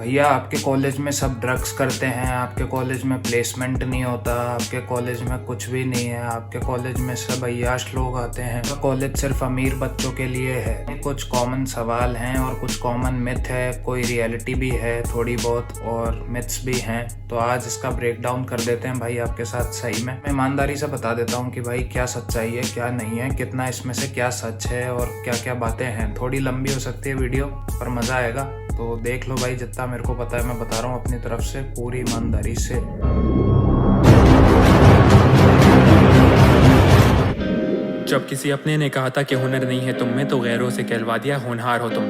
भैया आपके कॉलेज में सब ड्रग्स करते हैं, आपके कॉलेज में प्लेसमेंट नहीं होता, आपके कॉलेज में कुछ भी नहीं है, आपके कॉलेज में सब अय्याश लोग आते हैं, तो कॉलेज सिर्फ अमीर बच्चों के लिए है। कुछ कॉमन सवाल हैं और कुछ कॉमन मिथ है, कोई रियलिटी भी है थोड़ी बहुत और मिथ्स भी हैं। तो आज इसका ब्रेक डाउन कर देते हैं भाई आपके साथ। सही में मैं ईमानदारी से बता देता हूँ कि भाई क्या सच्चाई है क्या नहीं है, कितना इसमें से क्या सच है और क्या क्या बातें हैं। थोड़ी लंबी हो सकती है वीडियो पर मज़ा आएगा, तो देख लो भाई। जितना मेरे को पता है मैं बता रहा हूँ अपनी तरफ से पूरी ईमानदारी से। जब किसी अपने ने कहा था कि हुनर नहीं है तुम में, तो गैरों से कहलवा दिया होनहार हो तुम।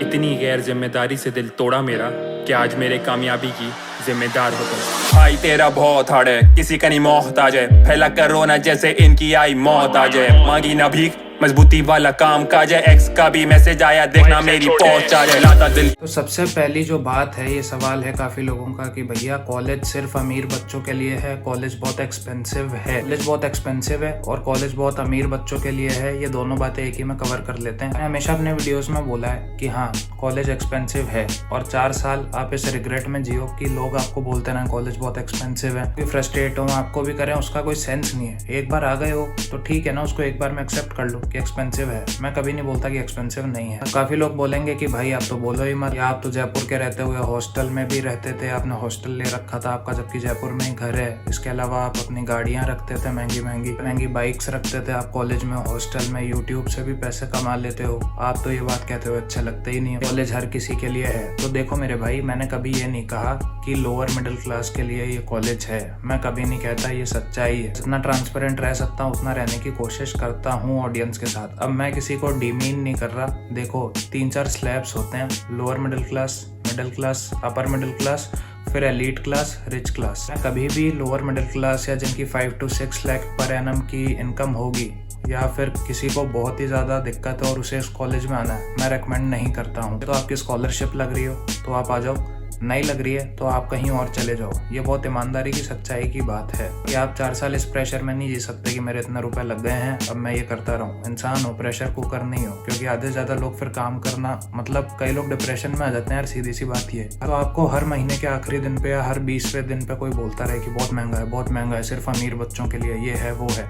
इतनी गैर जिम्मेदारी से दिल तोड़ा मेरा कि आज मेरे कामयाबी की जिम्मेदार हो तुम। भाई तेरा बहुत हार्ड है, किसी का नहीं मोहताज है, फैला करोना जैसे इनकी आई मौत आ जाए। मांगी ना भीख, मजबूती वाला काम काज है, एक्स का भी मैसेज आया देखना मेरी पहुंच आ जाए, लाता दिल। तो सबसे पहली जो बात है, ये सवाल है काफी लोगों का कि भैया कॉलेज सिर्फ अमीर बच्चों के लिए है, कॉलेज बहुत एक्सपेंसिव है। कॉलेज बहुत एक्सपेंसिव है और कॉलेज बहुत अमीर बच्चों के लिए है, ये दोनों बातें एक ही में कवर कर लेते हैं। मैंने हमेशा अपने वीडियोस में बोला है कि हाँ कॉलेज एक्सपेंसिव है और 4 साल आप इस रिग्रेट में जियो कि लोग आपको बोलते ना कॉलेज बहुत एक्सपेंसिव है, फ्रस्ट्रेट हो आपको भी करें, उसका कोई सेंस नहीं है। एक बार आ गए हो तो ठीक है ना, उसको एक बार में एक्सेप्ट कर लो कि एक्सपेंसिव है। मैं कभी नहीं बोलता कि एक्सपेंसिव नहीं है। काफी लोग बोलेंगे कि भाई आप तो बोलो ही मत, या आप तो जयपुर के रहते हुए हॉस्टल में भी रहते थे, आपने हॉस्टल ले रखा था आपका, जबकि जयपुर में ही घर है। इसके अलावा आप अपनी गाड़ियां रखते थे, महंगी महंगी बाइक्स रखते थे आप कॉलेज में, हॉस्टल में, यूट्यूब से भी पैसे कमा लेते हो। आप तो ये बात कहते हो अच्छा लगता ही नहीं है, कॉलेज हर किसी के लिए है। तो देखो मेरे भाई, मैंने कभी ये नहीं कहा कि लोअर मिडिल क्लास के लिए ये कॉलेज है, मैं कभी नहीं कहता, ये सच्चाई है। जितना ट्रांसपेरेंट रह सकता हूँ उतना रहने की कोशिश करता हूँ ऑडियंस के साथ। अब मैं किसी को डीमीन नहीं कर रहा। देखो 3-4 स्लैब्स होते हैं, lower middle class, upper middle class, फिर एलीट क्लास, रिच क्लास। मैं कभी भी लोअर मिडिल क्लास या जिनकी 5 to 6 लाख पर एनम की इनकम होगी, या फिर किसी को बहुत ही ज़्यादा दिक्कत है और उसे इस कॉलेज में आना है, मैं रेकमेंड नहीं करता हूँ। तो आपकी स्कॉलरशिप लग रही हो तो आप आ जाओ, नहीं लग रही है तो आप कहीं और चले जाओ। ये बहुत ईमानदारी की सच्चाई की बात है कि आप 4 साल इस प्रेशर में नहीं जी सकते कि मेरे इतने रुपए लग गए हैं अब मैं ये करता रहूं। इंसान हो, प्रेशर कुकर नहीं हो, क्योंकि आधे से ज़्यादा लोग फिर काम करना, मतलब कई लोग डिप्रेशन में आ जाते हैं यार, सीधी सी बात ये। तो आपको हर महीने के आखिरी दिन पे या हर 20वें दिन पे कोई बोलता रहे कि बहुत महंगा है, सिर्फ अमीर बच्चों के लिए ये है वो है,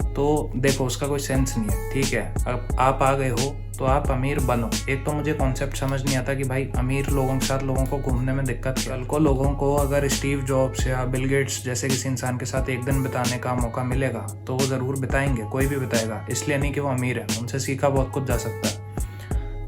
तो देखो उसका कोई सेंस नहीं है। ठीक है, अब आप आ गए हो तो आप अमीर बनो। एक तो मुझे कॉन्सेप्ट समझ नहीं आता कि भाई अमीर लोगों के साथ लोगों को घूमने में दिक्कत। कल को लोगों को अगर स्टीव जॉब्स या बिल गेट्स जैसे किसी इंसान के साथ एक दिन बिताने का मौका मिलेगा तो वो ज़रूर बिताएंगे, कोई भी बिताएगा। इसलिए नहीं कि वो अमीर है, उनसे सीखा बहुत कुछ जा सकता है।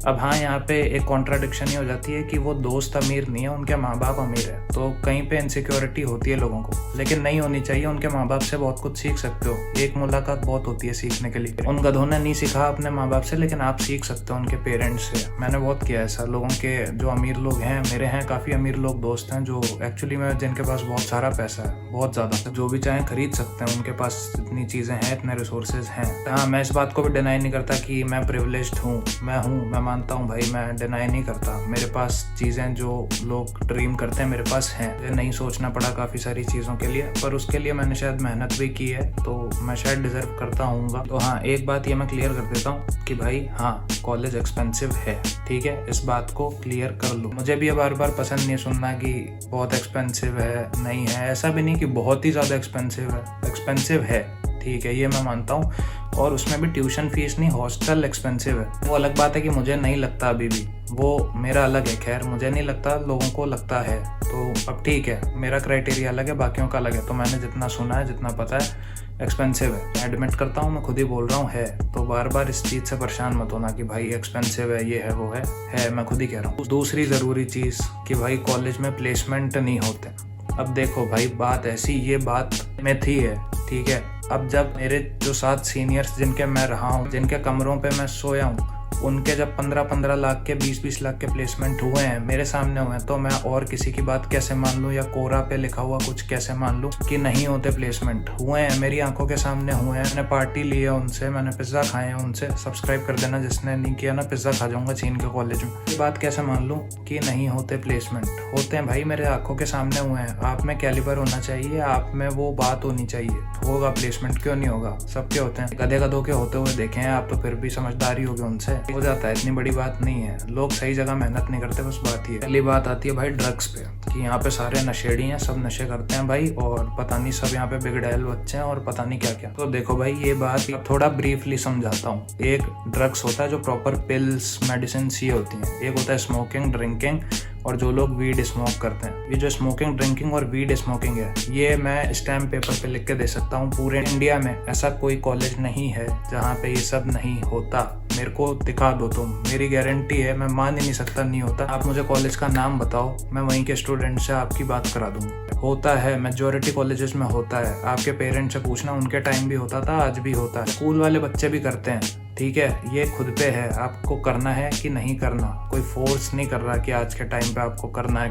अब हाँ, यहाँ पे एक कॉन्ट्राडिक्शन ही हो जाती है कि वो दोस्त अमीर नहीं है, उनके माँ बाप अमीर है, तो कहीं पे इनसिक्योरिटी होती है लोगों को, लेकिन नहीं होनी चाहिए। उनके माँ बाप से बहुत कुछ सीख सकते हो, एक मुलाकात बहुत होती है सीखने के लिए। उन गधों ने नहीं सीखा अपने माँ बाप से, लेकिन आप सीख सकते हो उनके पेरेंट्स से। मैंने बहुत किया ऐसा लोगों के, जो अमीर लोग हैं, मेरे हैं काफ़ी अमीर लोग दोस्त हैं जो एक्चुअली में जिनके पास बहुत सारा पैसा है, बहुत ज़्यादा, जो भी चाहें खरीद सकते हैं, उनके पास इतनी चीज़ें हैं, इतने रिसोर्सेज हैं। हाँ, मैं इस बात को भी डिनाई नहीं करता कि मैं प्रिविलेज्ड हूँ, मैं मानता हूँ भाई, मैं डिनाई नहीं करता। मेरे पास चीज़ें जो लोग ड्रीम करते हैं मेरे पास हैं। मुझे नहीं सोचना पड़ा काफ़ी सारी चीज़ों के लिए, पर उसके लिए मैंने शायद मेहनत भी की है, तो मैं शायद डिजर्व करता हूँगा। तो हाँ, एक बात ये मैं क्लियर कर देता हूँ कि भाई हाँ कॉलेज एक्सपेंसिव है, ठीक है, इस बात को क्लियर कर लो। मुझे भी ये बार बार पसंद नहीं सुनना कि बहुत एक्सपेंसिव है, नहीं है। ऐसा भी नहीं कि बहुत ही ज़्यादा एक्सपेंसिव है, ठीक है, ये मैं मानता हूँ। और उसमें भी ट्यूशन फीस नहीं, हॉस्टल एक्सपेंसिव है। वो अलग बात है कि मुझे नहीं लगता अभी भी, वो मेरा अलग है। खैर मुझे नहीं लगता, लोगों को लगता है, तो अब ठीक है, मेरा क्राइटेरिया अलग है, बाकियों का अलग है। तो मैंने जितना सुना है, जितना पता है, एक्सपेंसिव है। एडमिट करता हूँ, मैं खुद ही बोल रहा हूँ है। तो बार बार इस चीज़ से परेशान मत होना कि भाई एक्सपेंसिव है, ये है वो है, मैं खुद ही कह रहा हूँ। दूसरी ज़रूरी चीज़ कि भाई कॉलेज में प्लेसमेंट नहीं होते। अब देखो भाई, बात ऐसी, ये बात में थी है, ठीक है। अब जब मेरे जो 7 सीनियर्स जिनके मैं रहा हूँ, जिनके कमरों पे मैं सोया हूँ, उनके जब 15-15 लाख के, 20-20 लाख के प्लेसमेंट हुए हैं, मेरे सामने हुए हैं, तो मैं और किसी की बात कैसे मान लूँ, या कोरा पे लिखा हुआ कुछ कैसे मान लूँ कि नहीं होते प्लेसमेंट? हुए हैं, मेरी आंखों के सामने हुए हैं। मैंने पार्टी ली है उनसे, मैंने पिज्ज़ा खाए हैं उनसे। सब्सक्राइब कर देना जिसने नहीं किया ना, पिज्ज़ा खा जाऊँगा छीन के कॉलेज में। ये बात कैसे मान लूँ कि नहीं होते प्लेसमेंट? होते हैं भाई, मेरे आंखों के सामने हुए हैं। आप में कैलिबर होना चाहिए, आप में वो बात होनी चाहिए, होगा प्लेसमेंट, क्यों नहीं होगा? सबके होते हैं, गधे गधों के होते हुए देखे हैं आप, तो फिर भी समझदारी होगी उनसे। हो जाता है, इतनी बड़ी बात नहीं है। लोग सही जगह मेहनत नहीं करते, बस बात ही है। पहली बात आती है भाई ड्रग्स पे, कि यहाँ पे सारे नशेड़ी हैं, सब नशे करते हैं भाई, और पता नहीं सब यहाँ पे बिगड़ैल बच्चे हैं और पता नहीं क्या क्या। तो देखो भाई ये बात थोड़ा ब्रीफली समझाता हूँ। एक ड्रग्स होता है जो प्रॉपर पिल्स मेडिसिन ये होती हैं, एक होता है स्मोकिंग ड्रिंकिंग, और जो लोग वीड स्मोक करते हैं। ये जो स्मोकिंग ड्रिंकिंग और वीड स्मोकिंग है, ये मैं स्टैम्प पेपर पे लिख के दे सकता हूँ। पूरे इंडिया में ऐसा कोई कॉलेज नहीं है जहाँ पे ये सब नहीं होता। मेरे को दिखा दो तुम, मेरी गारंटी है, मैं मान ही नहीं सकता नहीं होता। आप मुझे कॉलेज का नाम बताओ, मैं वहीं के स्टूडेंट से आपकी बात करा दूंगा। होता है, मेजॉरिटी कॉलेजेस में होता है। आपके पेरेंट्स से पूछना, उनके टाइम भी होता था, आज भी होता है। स्कूल वाले बच्चे भी करते हैं, ठीक है। ये खुद पे है, आपको करना है कि नहीं करना। कोई फोर्स नहीं कर रहा कि आज के टाइम पे आपको करना है,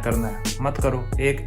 मत करो।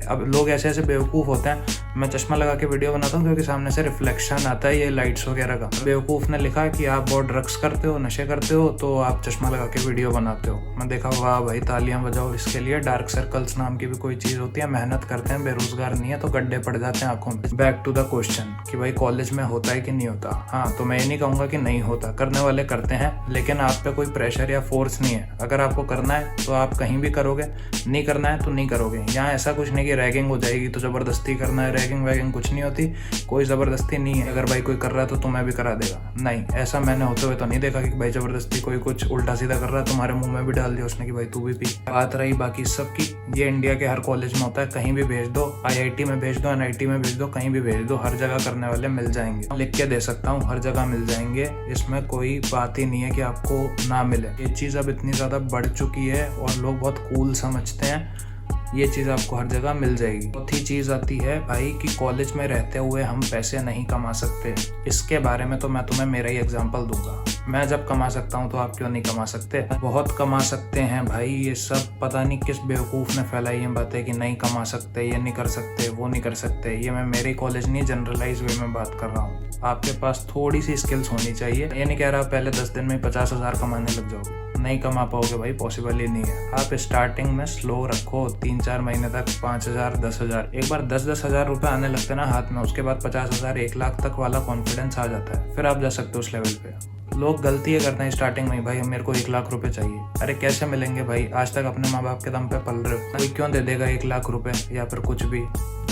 अब लोग ऐसे ऐसे बेवकूफ़ होते हैं। मैं चश्मा लगा के वीडियो बनाता हूँ क्योंकि सामने से रिफ्लेक्शन आता है ये लाइट्स वगैरह का। बेवकूफ़ ने लिखा कि आप बहुत ड्रग्स करते हो, नशे करते हो, तो आप चश्मा लगा के वीडियो बनाते हो। मैं देखा, वाह भाई, तालियां बजाओ इसके लिए। डार्क सर्कल्स नाम की भी कोई चीज़ होती है, मेहनत करते हैं, बेरोजगार नहीं है तो गड्ढे पड़ जाते हैं आंखों में। बैक टू द क्वेश्चन कि भाई कॉलेज में होता है कि नहीं होता। हाँ, तो मैं ये नहीं कहूँगा कि नहीं होता, करने वाले करते हैं, लेकिन आप पे कोई प्रेशर या फोर्स नहीं है। अगर आपको करना है तो आप कहीं भी करोगे, नहीं करना है तो नहीं करोगे। यहाँ ऐसा कुछ नहीं कि रैगिंग हो जाएगी तो ज़बरदस्ती करना है। रैगिंग वैगिंग कुछ नहीं होती, कोई ज़बरदस्ती नहीं है। अगर भाई कोई कर रहा है तो तुम्हें भी करा देगा, नहीं, ऐसा मैंने होते हुए तो नहीं देखा कि भाई ज़बरदस्ती कोई कुछ उल्टा सीधा कर रहा है, तुम्हारे मुंह में भी डाल दिया उसने कि भाई तू भी पी। बात रही बाकी सबकी, ये इंडिया के हर कॉलेज में होता है, कहीं भी भेज दो, IIT में भेज दो, NIT में भेज दो, कहीं भी भेज दो, हर जगह करने वाले मिल जाएंगे। लिख के दे सकता हूँ, हर जगह मिल जाएंगे, इसमें कोई बात ही नहीं है कि आपको ना मिले। ये चीज़ अब इतनी ज़्यादा बढ़ चुकी है और लोग बहुत कूल समझते हैं। ये चीज़ आपको हर जगह मिल जाएगी। चौथी चीज़ आती है भाई कि कॉलेज में रहते हुए हम पैसे नहीं कमा सकते। इसके बारे में तो मैं तुम्हें मेरा ही एग्जांपल दूंगा। मैं जब कमा सकता हूँ तो आप क्यों नहीं कमा सकते? बहुत कमा सकते हैं भाई। ये सब पता नहीं किस बेवकूफ़ ने फैलाई ये बातें कि नहीं कमा सकते, ये नहीं कर सकते, वो नहीं कर सकते। ये मैं मेरे कॉलेज नहीं, जनरलाइज वे में बात कर रहा हूँ। आपके पास थोड़ी सी स्किल्स होनी चाहिए। ये नहीं कह रहा पहले 10 दिन में 50,000 कमाने लग जाओगे, नहीं कमा पाओगे भाई, पॉसिबल ही नहीं है। आप स्टार्टिंग में स्लो रखो, 3-4 महीने तक 5,000, 10,000, एक बार 10-10 हज़ार रुपये आने लगते ना हाथ में, उसके बाद 50,000, 1 लाख तक वाला कॉन्फिडेंस आ जाता है, फिर आप जा सकते हो उस लेवल पे। लोग गलती ये करते हैं स्टार्टिंग में, भाई मेरे को 1 लाख रुपए चाहिए। अरे कैसे मिलेंगे भाई? आज तक अपने माँ बाप के दम पे पल रहे हो, कोई क्यों दे देगा 1 लाख रुपए या फिर कुछ भी?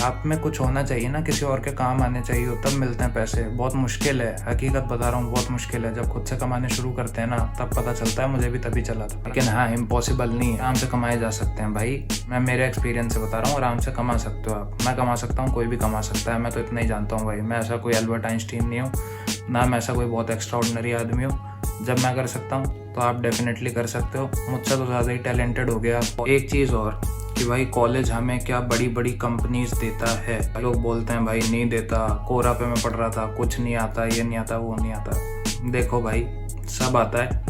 आप में कुछ होना चाहिए ना, किसी और के काम आने चाहिए हो, तब मिलते हैं पैसे। बहुत मुश्किल है, हकीकत बता रहा हूँ, बहुत मुश्किल है। जब खुद से कमाने शुरू करते हैं ना, तब पता चलता है। मुझे भी तभी चला था। लेकिन हाँ, इम्पॉसिबल नहीं है, आराम से कमाए जा सकते हैं भाई। मैं मेरे एक्सपीरियंस से बता रहा हूँ, आराम से कमा सकते हो आप। मैं कमा सकता हूँ, कोई भी कमा सकता है, मैं तो इतना ही जानता हूँ भाई। मैं ऐसा कोई एल्बर्ट आइंस्टीन नहीं हूँ, ना मैं ऐसा कोई बहुत एक्स्ट्राऑर्डिनरी आदमी हूँ। जब मैं कर सकता हूँ तो आप डेफिनेटली कर सकते हो। मुझसे तो ज़्यादा ही टैलेंटेड हो गया आप। एक चीज़ और कि भाई कॉलेज हमें क्या बड़ी बड़ी कंपनीज देता है। लोग बोलते हैं भाई नहीं देता, कोरा पे मैं पढ़ रहा था, कुछ नहीं आता, ये नहीं आता, वो नहीं आता। देखो भाई, सब आता है,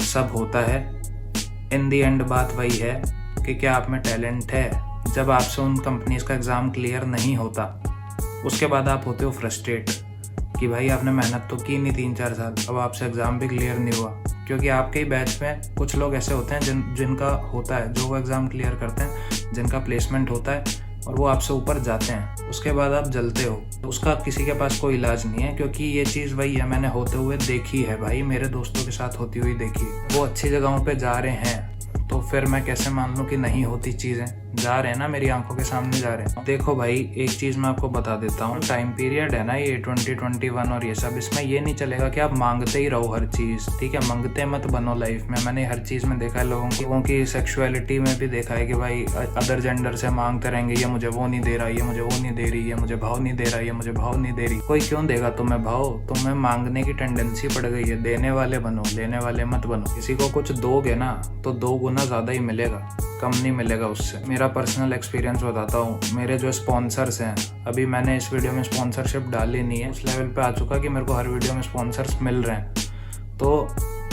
सब होता है। इन दी एंड बात वही है कि क्या आप में टैलेंट है। जब आपसे उन कंपनीज का एग्ज़ाम क्लियर नहीं होता, उसके बाद आप होते हो फ्रस्ट्रेट कि भाई आपने मेहनत तो की नहीं 3-4 साल, अब आपसे एग्ज़ाम भी क्लियर नहीं हुआ। क्योंकि आपके ही बैच में कुछ लोग ऐसे होते हैं जिनका होता है, जो वो एग्ज़ाम क्लियर करते हैं, जिनका प्लेसमेंट होता है और वो आपसे ऊपर जाते हैं, उसके बाद आप जलते हो। तो उसका किसी के पास कोई इलाज नहीं है, क्योंकि ये चीज़ वही है, मैंने होते हुए देखी है भाई, मेरे दोस्तों के साथ होती हुई देखी। वो अच्छी जगहों पर जा रहे हैं, तो फिर मैं कैसे मान लूँ कि नहीं होती चीज़ें? जा रहे हैं ना, मेरी आंखों के सामने जा रहे हैं। देखो भाई, एक चीज़ मैं आपको बता देता हूँ, टाइम पीरियड है ना ये 2021 और ये सब, इसमें ये नहीं चलेगा कि आप मांगते ही रहो हर चीज़, ठीक है? मांगते मत बनो लाइफ में। मैंने हर चीज़ में देखा है, लोगों की सेक्सुअलिटी में भी देखा है कि भाई अदर जेंडर से मांगते रहेंगे, ये मुझे वो नहीं दे रहा, ये मुझे वो नहीं दे रही, ये मुझे भाव नहीं दे रहा, ये मुझे भाव नहीं दे रही। कोई क्यों देगा तुम्हें भाव? तुम्हें मांगने की टेंडेंसी पड़ गई है। देने वाले बनो, लेने वाले मत बनो। किसी को कुछ दोगे ना तो 2 गुना ज़्यादा ही मिलेगा, कम नहीं मिलेगा उससे। मेरा पर्सनल एक्सपीरियंस बताता हूँ। मेरे जो स्पॉन्सर्स हैं, अभी मैंने इस वीडियो में स्पॉन्सरशिप डाली नहीं है, उस लेवल पे आ चुका कि मेरे को हर वीडियो में स्पॉन्सर्स मिल रहे हैं। तो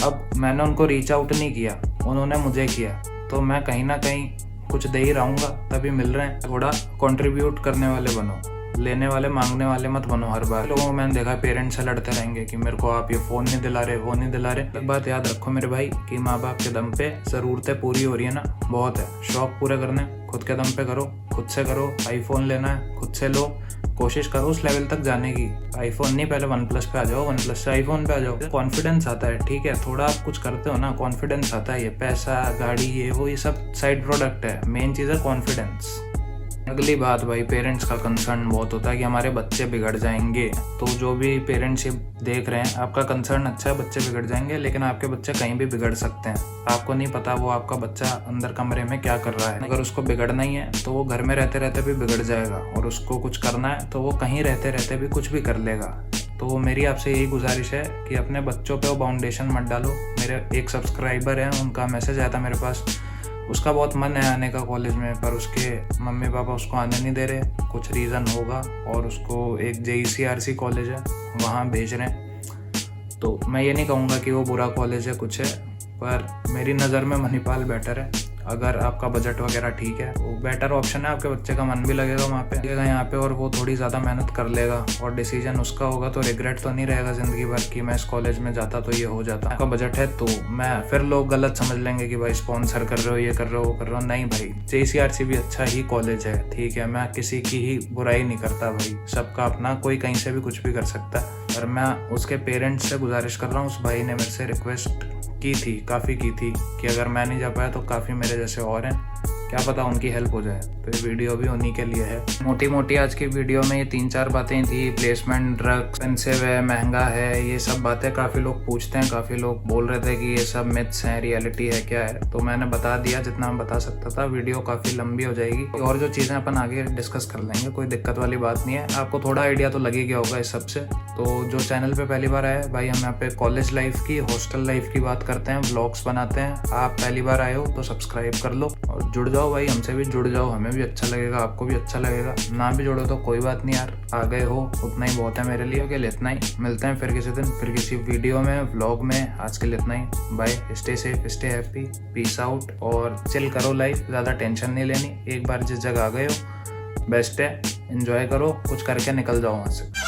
अब मैंने उनको रीच आउट नहीं किया, उन्होंने मुझे किया, तो मैं कहीं ना कहीं कुछ दे ही रहूँगा, तभी मिल रहे हैं। थोड़ा कंट्रीब्यूट करने वाले बनो, लेने वाले मांगने वाले मत बनो। हर बार लोगों को मैंने देखा पेरेंट्स से लड़ते रहेंगे कि मेरे को आप ये फ़ोन नहीं दिला रहे, वो नहीं दिला रहे। एक बात याद रखो मेरे भाई कि माँ बाप के दम पे ज़रूरतें पूरी हो रही है ना, बहुत है। शौक पूरे करने खुद के दम पे करो, खुद से करो। आईफोन लेना है खुद से लो, कोशिश करो उस लेवल तक जाने की। आईफोन नहीं, पहले वन प्लस पे आ जाओ, वन प्लस से आईफोन पे आ जाओ। कॉन्फिडेंस आता है, ठीक है, थोड़ा आप कुछ करते हो ना, कॉन्फिडेंस आता है। ये पैसा, गाड़ी, ये वो, ये सब साइड प्रोडक्ट है, मेन चीज़ है कॉन्फिडेंस। अगली बात भाई, पेरेंट्स का कंसर्न बहुत होता है कि हमारे बच्चे बिगड़ जाएंगे। तो जो भी पेरेंट्स ये देख रहे हैं, आपका कंसर्न अच्छा है, बच्चे बिगड़ जाएंगे, लेकिन आपके बच्चे कहीं भी बिगड़ सकते हैं। आपको नहीं पता वो आपका बच्चा अंदर कमरे में क्या कर रहा है। अगर उसको बिगड़ना ही है तो वो घर में रहते रहते भी बिगड़ जाएगा, और उसको कुछ करना है तो वो कहीं रहते रहते भी कुछ भी कर लेगा। तो मेरी आपसे यही गुजारिश है कि अपने बच्चों पे वो बाउंडेशन मत डालो। मेरे एक सब्सक्राइबर हैं, उनका मैसेज आया था मेरे पास, उसका बहुत मन है आने का कॉलेज में, पर उसके मम्मी पापा उसको आने नहीं दे रहे, कुछ रीज़न होगा, और उसको एक JECRC कॉलेज है वहाँ भेज रहे हैं। तो मैं ये नहीं कहूँगा कि वो बुरा कॉलेज है, कुछ है, पर मेरी नज़र में मणिपाल बेटर है। अगर आपका बजट वगैरह ठीक है वो बेटर ऑप्शन है, आपके बच्चे का मन भी लगेगा वहाँ पे, लगेगा यहाँ पे, और वो थोड़ी ज़्यादा मेहनत कर लेगा, और डिसीजन उसका होगा, तो रिग्रेट तो नहीं रहेगा ज़िंदगी भर कि मैं इस कॉलेज में जाता तो ये हो जाता। आपका बजट है तो मैं, फिर लोग गलत समझ लेंगे कि भाई स्पॉन्सर कर रहे हो, ये कर रहे हो, वो कर रहे हो। नहीं भाई, JECRC भी अच्छा ही कॉलेज है, ठीक है, मैं किसी की ही बुराई नहीं करता भाई, सबका अपना, कोई कहीं से भी कुछ भी कर सकता है। और मैं उसके पेरेंट्स से गुजारिश कर रहा हूँ, उस भाई ने मेरे से रिक्वेस्ट की थी, काफ़ी की थी, कि अगर मैं नहीं जा पाया तो काफ़ी मेरे जैसे और हैं, क्या पता उनकी हेल्प हो जाए। तो ये वीडियो भी उन्हीं के लिए है। मोटी मोटी आज की वीडियो में ये 3-4 बातें थी। प्लेसमेंट, ड्रग एक्सपेंसिव है, महंगा है, ये सब बातें काफ़ी लोग पूछते हैं, काफ़ी लोग बोल रहे थे कि ये सब मिथ्स हैं, रियलिटी है, क्या है। तो मैंने बता दिया जितना मैं बता सकता था। वीडियो काफ़ी लंबी हो जाएगी, और जो चीज़ें अपन आगे डिस्कस कर लेंगे, कोई दिक्कत वाली बात नहीं है। आपको थोड़ा आइडिया तो लग ही गया होगा इस सब से। तो जो चैनल पे पहली बार आए भाई, हम यहाँ पे कॉलेज लाइफ की, हॉस्टल लाइफ की बात करते हैं, व्लॉग्स बनाते हैं। आप पहली बार आए हो तो सब्सक्राइब कर लो और जुड़ जाओ भाई, हमसे भी जुड़ जाओ, हमें भी अच्छा लगेगा, आपको भी अच्छा लगेगा। ना भी जुड़ो तो कोई बात नहीं यार, आ गए हो उतना ही बहुत है मेरे लिए। के लिए इतना ही, मिलते हैं फिर किसी दिन, फिर किसी वीडियो में, व्लॉग में। आज के लिए इतना ही, bye, stay safe, stay happy, peace out, और चिल करो लाइफ, ज़्यादा टेंशन नहीं लेनी। एक बार जिस जगह आ गए हो बेस्ट है, एंजॉय करो, कुछ करके निकल जाओ वहाँ से।